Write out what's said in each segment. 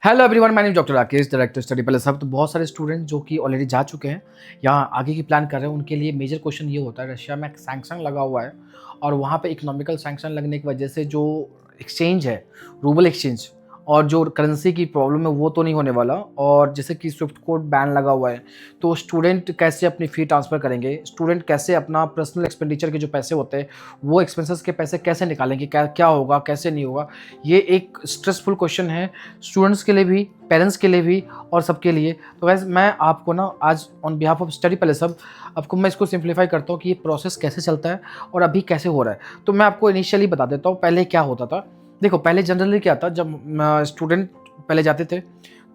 Hello everyone, my name doctor Rakesh, director study plus hub. तो बहुत सारे स्टूडेंट जो कि ऑलरेडी जा चुके हैं या आगे की प्लान कर रहे हैं, उनके लिए मेजर क्वेश्चन ये होता है, रशिया में एक सैंक्शन लगा हुआ है और वहाँ पे इकोनॉमिकल सैंक्शन लगने की वजह से जो एक्सचेंज है, रूबल एक्सचेंज और जो करेंसी की प्रॉब्लम है वो तो नहीं होने वाला। और जैसे कि स्विफ्ट कोड बैन लगा हुआ है, तो स्टूडेंट कैसे अपनी फ़ी ट्रांसफ़र करेंगे, स्टूडेंट कैसे अपना पर्सनल एक्सपेंडिचर के जो पैसे होते हैं वो एक्सपेंसेस के पैसे कैसे निकालेंगे, क्या क्या होगा कैसे नहीं होगा। ये एक स्ट्रेसफुल क्वेश्चन है स्टूडेंट्स के लिए भी, पेरेंट्स के लिए भी और सबके लिए। तो गाइस मैं आपको ना आज on behalf of study plus सब आपको मैं इसको सिंप्लीफाई करता हूँ कि ये प्रोसेस कैसे चलता है और अभी कैसे हो रहा है। तो मैं आपको इनिशियली बता देता हूँ पहले क्या होता था। देखो, पहले जनरली क्या था, जब स्टूडेंट पहले जाते थे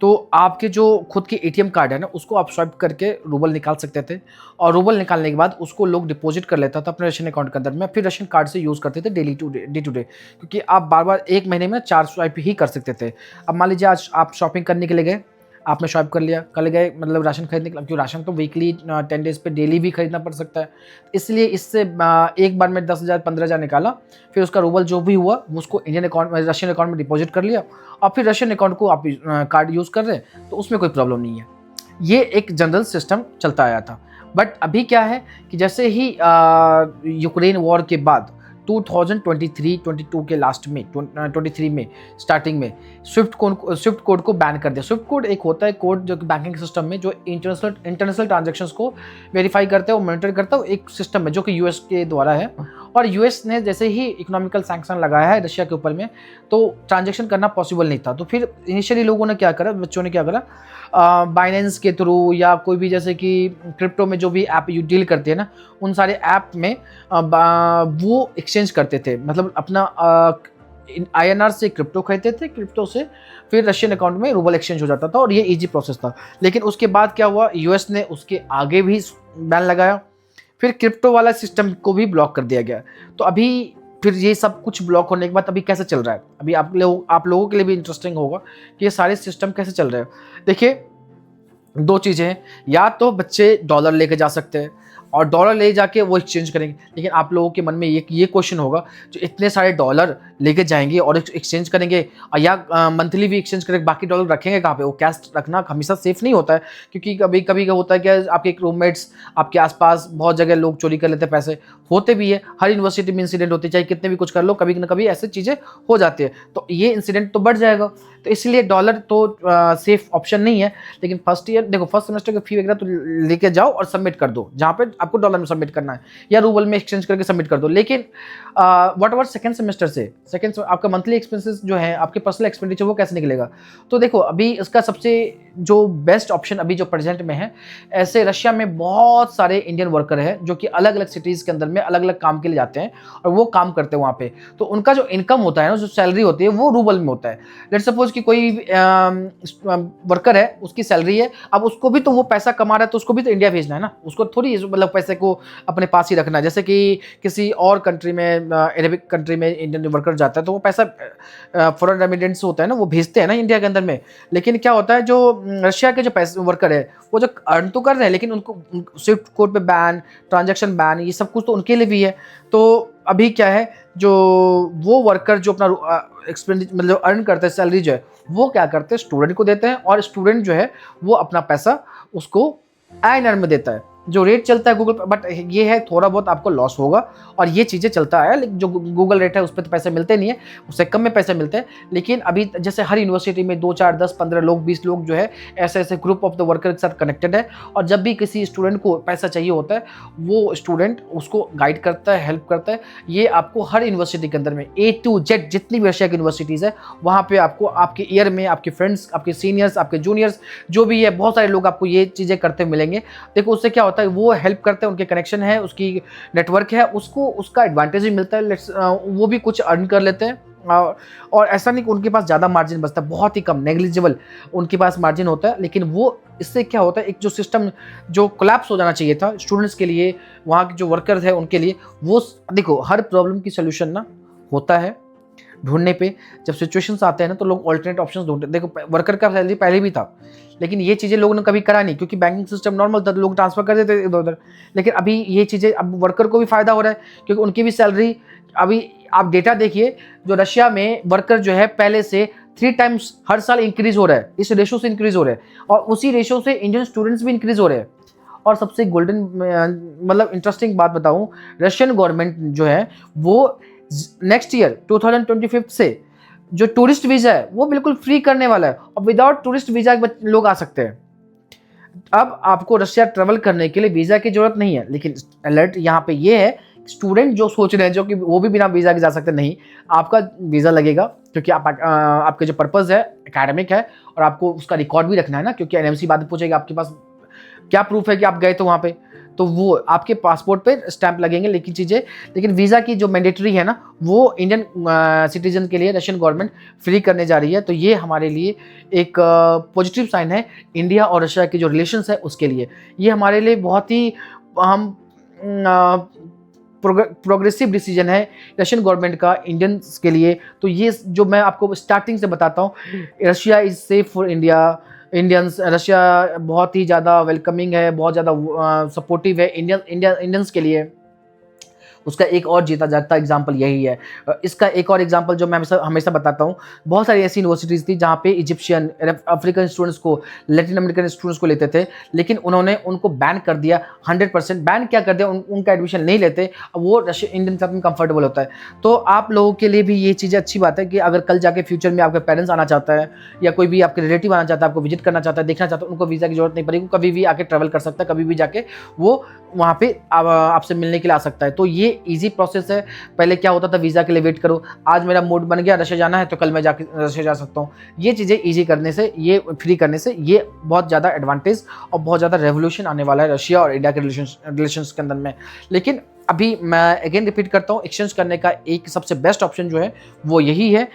तो आपके जो खुद के एटीएम कार्ड है ना, उसको आप स्वाइप करके रूबल निकाल सकते थे और रूबल निकालने के बाद उसको लोग डिपॉजिट कर लेता था अपने रशियन अकाउंट के अंदर में, फिर रशियन कार्ड से यूज़ करते थे डे टू डे, क्योंकि आप बार बार एक महीने में 4 स्वाइप ही कर सकते थे। अब मान लीजिए आज आप शॉपिंग करने के लिए गए, आपने स्वाइप कर लिया, कल गए मतलब राशन खरीदने के लिए, क्योंकि राशन तो वीकली 10 डेज़ पे डेली भी खरीदना पड़ सकता है, इसलिए इससे एक बार में 10,000 15,000 निकाला, फिर उसका रूबल जो भी हुआ वो उसको इंडियन अकाउंट में, रशियन अकाउंट में डिपॉजिट कर लिया और फिर रशियन अकाउंट को आप कार्ड यूज़ कर रहे हैं तो उसमें कोई प्रॉब्लम नहीं है। ये एक जनरल सिस्टम चलता आया था। बट अभी क्या है कि जैसे ही यूक्रेन वॉर के बाद 2023-22 के लास्ट में 23 में स्टार्टिंग में स्विफ्ट कोड को बैन कर दिया। स्विफ्ट कोड एक होता है कोड जो कि बैंकिंग सिस्टम में जो इंटरनेशनल ट्रांजैक्शंस को वेरीफाई करता है और मॉनिटर करता है, एक सिस्टम है जो कि यूएस के द्वारा है। और यूएस ने जैसे ही इकोनॉमिकल सैंक्शन लगाया है रशिया के ऊपर में, तो ट्रांजैक्शन करना पॉसिबल नहीं था। तो फिर इनिशियली लोगों ने क्या करा, बच्चों ने क्या करा, बाइनेंस के थ्रू या कोई भी जैसे कि क्रिप्टो में जो भी ऐप यू डील करते हैं ना, उन सारे ऐप में वो एक्सचेंज करते थे, मतलब अपना INR से क्रिप्टो खरीदते थे, क्रिप्टो से फिर रशियन अकाउंट में रूबल एक्सचेंज हो जाता था और ये इजी प्रोसेस था। लेकिन उसके बाद क्या हुआ, यूएस ने उसके आगे भी बैन लगाया, फिर क्रिप्टो वाला सिस्टम को भी ब्लॉक कर दिया गया। तो अभी फिर ये सब कुछ ब्लॉक होने के बाद अभी कैसे चल रहा है, अभी आप लोगों के लिए भी इंटरेस्टिंग होगा कि ये सारे सिस्टम कैसे चल रहे हैं। देखिए, दो चीज़ें हैं, या तो बच्चे डॉलर लेके जा सकते हैं और डॉलर ले जाके वो एक्सचेंज करेंगे। लेकिन आप लोगों के मन में ये क्वेश्चन होगा, जो इतने सारे डॉलर लेके जाएंगे और एक्सचेंज करेंगे या मंथली भी एक्सचेंज करेंगे, बाकी डॉलर रखेंगे कहाँ पे? वो कैश रखना हमेशा सेफ नहीं होता है, क्योंकि कभी कभी क्या होता है कि आपके रूममेट्स, आपके आसपास बहुत जगह लोग चोरी कर लेते हैं पैसे, होते भी है, हर यूनिवर्सिटी में इंसिडेंट होते हैं, चाहे कितने भी कुछ कर लो कभी ना कभी ऐसी चीज़ें हो जाती है, तो ये इंसिडेंट तो बढ़ जाएगा। तो इसलिए डॉलर तो सेफ ऑप्शन नहीं है। लेकिन फर्स्ट ईयर देखो, फर्स्ट सेमेस्टर की फी वगैरह तो लेके जाओ और सबमिट कर दो, जहाँ पे आपको डॉलर में सबमिट करना है या रूबल में एक्सचेंज करके सबमिट कर दो। लेकिन व्हाट अबाउट सेकंड सेमेस्टर से, आपका मंथली एक्सपेंसेस जो है, आपके पर्सनल एक्सपेंडिचर, वो कैसे निकलेगा? तो देखो, अभी इसका सबसे जो बेस्ट ऑप्शन अभी जो प्रेजेंट में है, ऐसे रशिया में बहुत सारे इंडियन वर्कर हैं जो कि अलग अलग सिटीज़ के अंदर में अलग अलग काम के लिए जाते हैं और वो काम करते हैं वहाँ पे। तो उनका जो इनकम होता है ना, जो सैलरी होती है, वो रूबल में होता है। लेट्स सपोज कि कोई वर्कर है, उसकी सैलरी है, अब उसको भी तो वो पैसा कमा रहा है, तो उसको भी तो इंडिया भेजना है ना, उसको थोड़ी मतलब पैसे को अपने पास ही रखना है। जैसे कि किसी और कंट्री में, अरेबिक कंट्री में इंडियन वर्कर जाता है तो वो पैसा फॉरेन रेमिटेंस होता है ना, वो भेजते हैं ना इंडिया के अंदर में। लेकिन क्या होता है, जो रशिया के जो पैसे वर्कर है वो जो अर्न तो कर रहे हैं, लेकिन उनको स्विफ्ट कोड पे बैन, ट्रांजैक्शन बैन, ये सब कुछ तो उनके लिए भी है। तो अभी क्या है, जो वो वर्कर जो अपना एक्सपेंडिचर मतलब अर्न करते हैं, सैलरी जो है, वो क्या करते हैं, स्टूडेंट को देते हैं और स्टूडेंट जो है वो अपना पैसा उसको INR में देता है, जो रेट चलता है गूगल पर। बट ये है, थोड़ा बहुत आपको लॉस होगा और ये चीज़ें चलता है, लेकिन जो गूगल रेट है उस पर तो पैसे मिलते नहीं है, उससे कम में पैसे मिलते हैं। लेकिन अभी जैसे हर यूनिवर्सिटी में 2 4 10 15 लोग, 20 लोग जो है, ऐसे ऐसे ग्रुप ऑफ द वर्कर के साथ कनेक्टेड है और जब भी किसी स्टूडेंट को पैसा चाहिए होता है, वो स्टूडेंट उसको गाइड करता है, हेल्प करता है। ये आपको हर यूनिवर्सिटी के अंदर में A to Z जितनी भी रशिया की यूनिवर्सिटीज़ है, वहाँ पर आपको आपके ईयर में आपके फ्रेंड्स, आपके सीनियर्स, आपके जूनियर्स जो भी है, बहुत सारे लोग आपको ये चीज़ें करते मिलेंगे। देखो, उससे क्या होता है, वो हेल्प करते हैं, उनके कनेक्शन है, उसकी नेटवर्क है, उसको उसका एडवांटेज भी मिलता है, वो भी कुछ अर्न कर लेते हैं। और ऐसा नहीं कि उनके पास ज़्यादा मार्जिन बचता है, बहुत ही कम, नेग्लिजिबल उनके पास मार्जिन होता है। लेकिन वो इससे क्या होता है, एक जो सिस्टम जो कोलैप्स हो जाना चाहिए था स्टूडेंट्स के लिए, वहाँ के जो वर्कर्स है उनके लिए, वो देखो, हर प्रॉब्लम की सोल्यूशन ना होता है ढूंढने पे। जब सिचुएशंस आते हैं ना, तो लोग ऑल्टरनेट ऑप्शंस ढूंढते हैं। देखो, वर्कर का सैलरी पहले भी था, लेकिन ये चीज़ें लोगों ने कभी करा नहीं, क्योंकि बैंकिंग सिस्टम नॉर्मल था, लोग ट्रांसफर कर देते इधर उधर। लेकिन अभी ये चीज़ें, अब वर्कर को भी फायदा हो रहा है, क्योंकि उनकी भी सैलरी, अभी आप डेटा देखिए, जो रशिया में वर्कर जो है पहले से 3 टाइम्स हर साल इंक्रीज हो रहा है, इस रेशो से इंक्रीज हो रहा है, और उसी रेशो से इंडियन स्टूडेंट्स भी इंक्रीज हो रहे हैं। और सबसे गोल्डन मतलब इंटरेस्टिंग बात बताऊं, रशियन गवर्नमेंट जो है वो नेक्स्ट ईयर 2025 से जो टूरिस्ट वीज़ा है वो बिल्कुल फ्री करने वाला है, और विदाउट टूरिस्ट वीज़ा लोग आ सकते हैं। अब आपको रशिया ट्रेवल करने के लिए वीज़ा की जरूरत नहीं है, लेकिन अलर्ट यहाँ पे ये है, स्टूडेंट जो सोच रहे हैं जो कि वो भी बिना वीज़ा के जा सकते नहीं, आपका वीज़ा लगेगा, क्योंकि आपके जो पर्पज़ है एकेडमिक है, और आपको उसका रिकॉर्ड भी रखना है ना, क्योंकि एनएमसी बाद में पूछेगा आपके पास क्या प्रूफ है कि आप गए तो वहाँ पे, तो वो आपके पासपोर्ट पे स्टैंप लगेंगे। लेकिन वीज़ा की जो मैंडेटरी है ना, वो इंडियन सिटीजन के लिए रशियन गवर्नमेंट फ्री करने जा रही है। तो ये हमारे लिए एक पॉजिटिव साइन है इंडिया और रशिया के जो रिलेशंस है उसके लिए। ये हमारे लिए बहुत ही हम प्रोग्रेसिव डिसीजन है रशियन गवर्नमेंट का इंडियंस के लिए। तो ये जो मैं आपको स्टार्टिंग से बताता हूँ, Russia is safe for Indians, Russia बहुत ही ज़्यादा वेलकमिंग है, बहुत ज़्यादा सपोर्टिव है इंडियंस के लिए। उसका एक और जीता जागता एग्जाम्पल यही है। इसका एक और एग्जाम्पल जो मैं हमेशा बताता हूँ, बहुत सारी ऐसी यूनिवर्सिटीज़ थी जहाँ पे इजिप्शियन, अफ्रीकन स्टूडेंट्स को, लैटिन अमेरिकन स्टूडेंट्स को लेते थे, लेकिन उन्होंने उनको बैन कर दिया। 100% बैन क्या कर दिया, उनका एडमिशन नहीं लेते। अब वो इंडियन साथ में कंफर्टेबल होता है। तो आप लोगों के लिए भी ये चीज़ें अच्छी बात है कि अगर कल जाके फ्यूचर में आपके पेरेंट्स आना चाहता है, या कोई भी आपके रिलेटिव आना चाहता है, आपको विजिट करना चाहता है, देखना चाहता है, उनको वीज़ा की जरूरत नहीं पड़ेगी, कभी भी आके ट्रैवल कर सकता है, कभी भी जाके वो वहाँ पे आपसे मिलने के लिए आ सकता है। तो ये ईजी प्रोसेस है। पहले क्या होता था, वीज़ा के लिए वेट करो, आज मेरा मूड बन गया रशिया जाना है तो कल मैं जाके रशिया जा सकता हूँ। ये चीज़ें ईजी करने से, ये फ्री करने से, ये बहुत ज़्यादा एडवांटेज और बहुत ज़्यादा रेवोल्यूशन आने वाला है रशिया और इंडिया के रिलेशंस के अंदर में। लेकिन अभी मैं अगेन रिपीट करता हूँ, एक्सचेंज करने का एक सबसे बेस्ट ऑप्शन जो है वो यही है।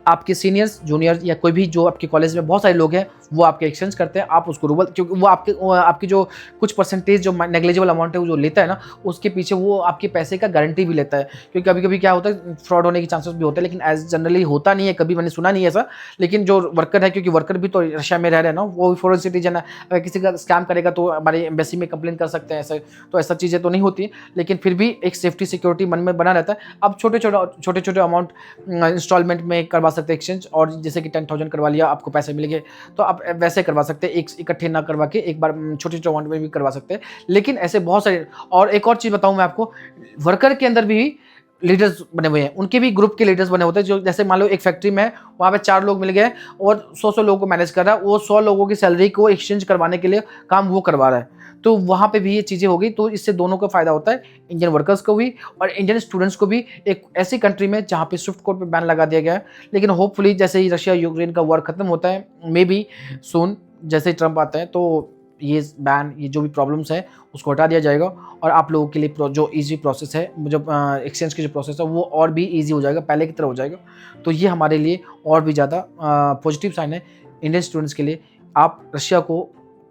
आपके सीनियर्स, जूनियर या कोई भी जो आपके कॉलेज में बहुत सारे लोग हैं वो आपके एक्सचेंज करते हैं, आप उसको रूबल, क्योंकि वो आपकी जो कुछ परसेंटेज जो नेग्लिजिबल अमाउंट है वो जो लेता है ना, उसके पीछे वो आपके पैसे का गारंटी भी लेता है। क्योंकि कभी कभी क्या होता है, फ्रॉड होने के चांसेस भी होते हैं, लेकिन एज जनरली होता नहीं है, कभी मैंने सुना नहीं है ऐसा। लेकिन जो वर्कर है, क्योंकि वर्कर भी तो रशिया में रह रहे हैं ना, वो भी फॉरेन सिटीजन है, अगर किसी का स्कैम करेगा तो हमारे एम्बेसी में कंप्लेन कर सकते हैं, ऐसे तो ऐसा चीज़ें तो नहीं होती। लेकिन फिर भी एक सेफ्टी सिक्योरिटी मन में बना रहता है। आप छोटे छोटे अमाउंट इंस्टॉलमेंट में करवा सकते हैं एक्सचेंज, और जैसे कि 10,000 करवा लिया, आपको पैसे मिल गए, तो आप वैसे करवा सकते हैं, एक इकट्ठे ना करवा के एक बार छोटे छोटे अमाउंट में भी करवा सकते हैं। लेकिन ऐसे बहुत सारे, और एक और चीज़ बताऊं मैं आपको, वर्कर के अंदर भी लीडर्स बने हुए हैं, उनके भी ग्रुप के लीडर्स बने होते हैं। जो जैसे मान लो एक फैक्ट्री में वहाँ पे 4 लोग मिल गए और 100 लोगों को मैनेज कर रहा है, वो 100 लोगों की सैलरी को एक्सचेंज करवाने के लिए काम वो करवा रहा है। तो वहाँ पे भी ये चीज़ें हो गई, तो इससे दोनों को फायदा होता है, इंडियन वर्कर्स को भी और इंडियन स्टूडेंट्स को भी, एक ऐसी कंट्री में जहाँ पे स्विफ्ट कोड पे बैन लगा दिया गया है। लेकिन होपफुली जैसे ही रशिया यूक्रेन का वॉर खत्म होता है, मे बी सून, जैसे ही ट्रंप आता है, तो ये बैन, ये जो भी प्रॉब्लम्स है उसको हटा दिया जाएगा, और आप लोगों के लिए जो इजी प्रोसेस है, जो एक्सचेंज की जो प्रोसेस है वो और भी इजी हो जाएगा, पहले की तरह हो जाएगा। तो ये हमारे लिए और भी ज़्यादा पॉजिटिव साइन है इंडियन स्टूडेंट्स के लिए। आप रशिया को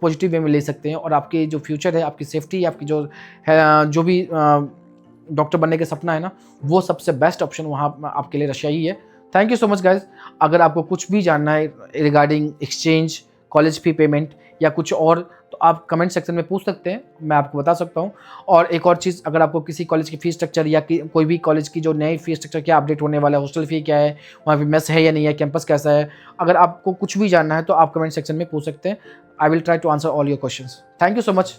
पॉजिटिव वे में ले सकते हैं, और आपके जो फ्यूचर है, आपकी सेफ्टी, आपकी जो है, जो भी डॉक्टर बनने का सपना है ना, वो सबसे बेस्ट ऑप्शन वहाँ आपके लिए रशिया ही है। Thank you so much guys. अगर आपको कुछ भी जानना है regarding exchange, college fee payment या कुछ और, तो आप कमेंट सेक्शन में पूछ सकते हैं, मैं आपको बता सकता हूँ। और एक और चीज़, अगर आपको किसी कॉलेज की फ़ीस स्ट्रक्चर या कोई भी कॉलेज की जो नई फ़ीस स्ट्रक्चर क्या अपडेट होने वाला है, हॉस्टल फ़ी क्या है, वहाँ पे मेस है या नहीं है, कैंपस कैसा है, अगर आपको कुछ भी जानना है तो आप कमेंट सेक्शन में पूछ सकते हैं। I will try to answer all your questions. Thank you so much.